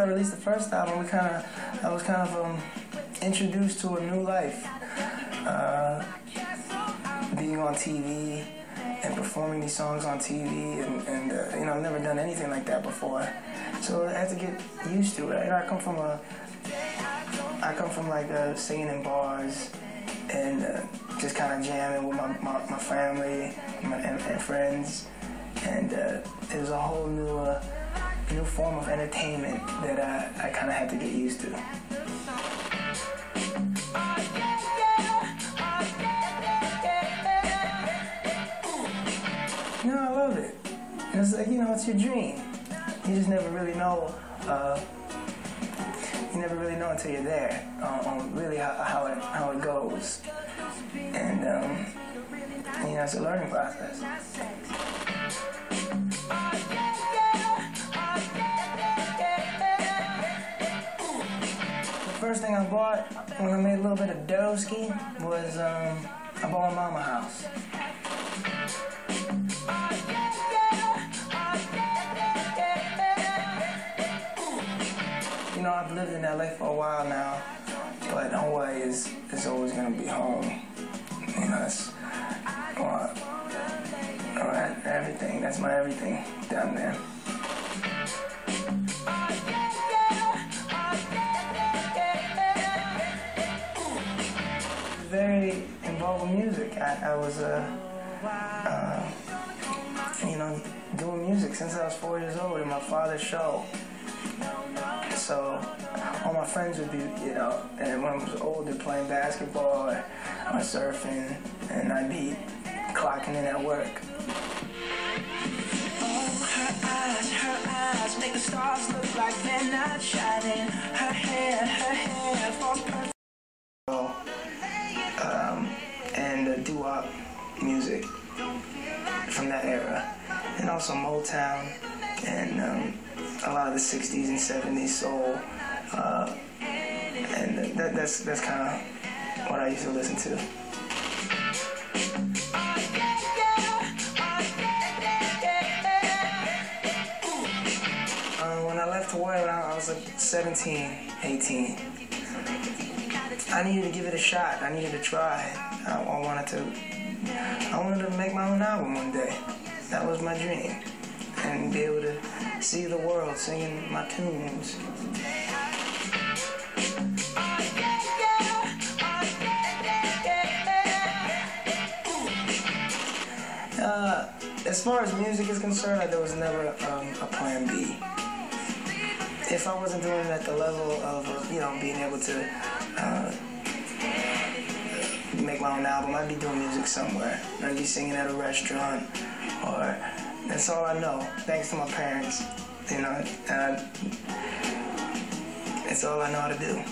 I released the first album, I was kind of introduced to a new life. Being on TV and performing these songs on TV, and you know, I've never done anything like that before. So I had to get used to it. I come from like singing in bars and just kind of jamming with my family and friends, and it was a whole new form of entertainment that I kind of had to get used to. No, I love it. It's like, you know, it's your dream. You just never really know. You never really know until you're there on really how it goes, and you know, it's a learning process. The first thing I bought when I made a little bit of dough-ski was I bought my mama house. You know, I've lived in LA for a while now, but Hawaii is always gonna be home. You know, it's everything. That's my everything down there. Very involved with music. I was you know, doing music since I was 4 years old in my father's show. So all my friends would be, you know, and when I was older, playing basketball or surfing, and I'd be clocking in at work. Oh, her eyes make the stars look like they're not shining. Her hair falls perfect. And doo-wop music from that era, and also Motown, and a lot of the 60s and 70s soul, and that's kind of what I used to listen to. When I left Hawaii when I was like 17, 18, I needed to give it a shot. I needed to try. I wanted to make my own album one day. That was my dream. And be able to see the world singing my tunes. As far as music is concerned, there was never a plan B. If I wasn't doing it at the level of, you know, being able to make my own album, I'd be doing music somewhere. I'd be singing at a restaurant, or that's all I know, thanks to my parents, you know, it's all I know how to do.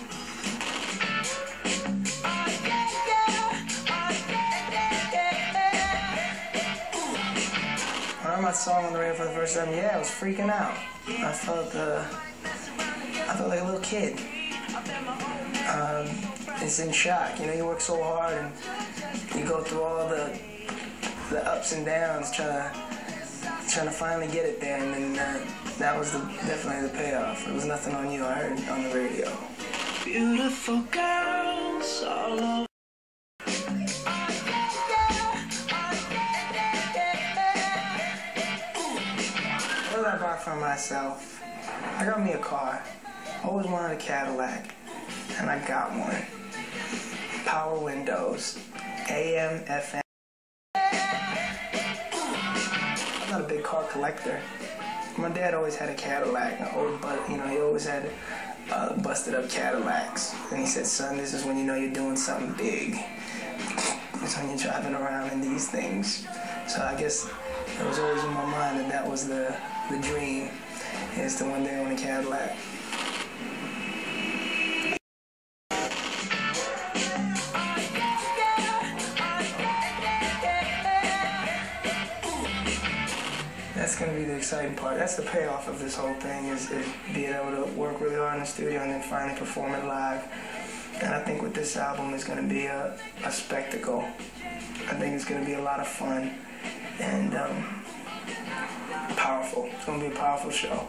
When I heard my song on the radio for the first time, yeah, I was freaking out. I felt like a little kid. It's in shock. You know, you work so hard and you go through all the ups and downs trying to finally get it there, and then that was definitely the payoff. It was Nothing on You I heard on the radio. Beautiful girls all over. What did I buy for myself? I got me a car. I always wanted a Cadillac, and I got one. Power windows, AM, FM. I'm not a big car collector. My dad always had a Cadillac, you know, he always had busted up Cadillacs. And he said, son, this is when you know you're doing something big. It's when you're driving around in these things. So I guess it was always in my mind that was the dream, is to one day own a Cadillac. That's going to be the exciting part. That's the payoff of this whole thing, is being able to work really hard in the studio and then finally perform it live. And I think with this album, it's going to be a spectacle. I think it's going to be a lot of fun and powerful. It's going to be a powerful show.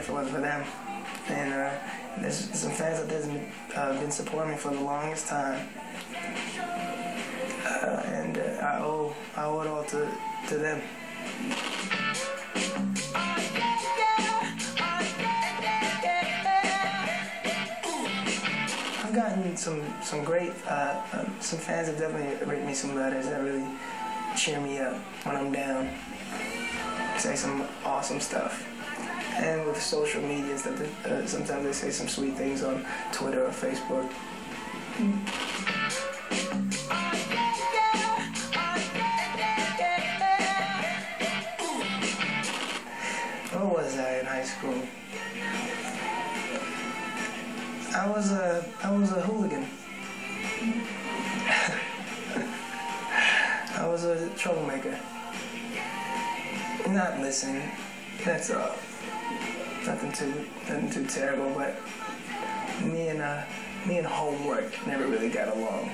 if it wasn't for them. And there's some fans out there that been supporting me for the longest time. And I owe it all to them. I've gotten some great, some fans have definitely written me some letters that really cheer me up when I'm down. Say some awesome stuff. And with social media stuff, sometimes they say some sweet things on Twitter or Facebook. Where was I in high school? I was a hooligan. I was a troublemaker. Not listening. That's all. Nothing too terrible, but me and homework never really got along.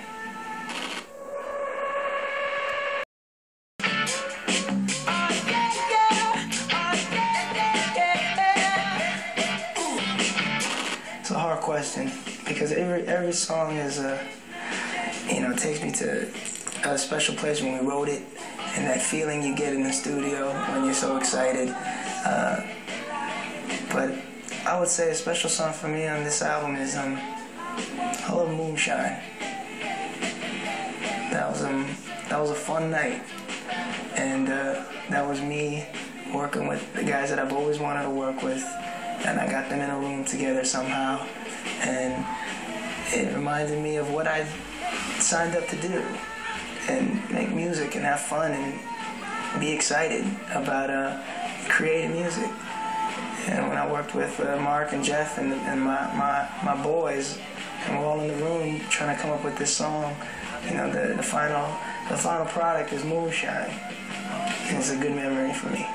It's a hard question because every song is takes me to a special place when we wrote it, and that feeling you get in the studio when you're so excited. But I would say a special song for me on this album is I love Moonshine. That was a fun night, and that was me working with the guys that I've always wanted to work with, and I got them in a room together somehow, and it reminded me of what I signed up to do, and make music and have fun and be excited about creating music. And when I worked with Mark and Jeff and my boys, and we're all in the room trying to come up with this song, the final product is Moonshine. And it's a good memory for me.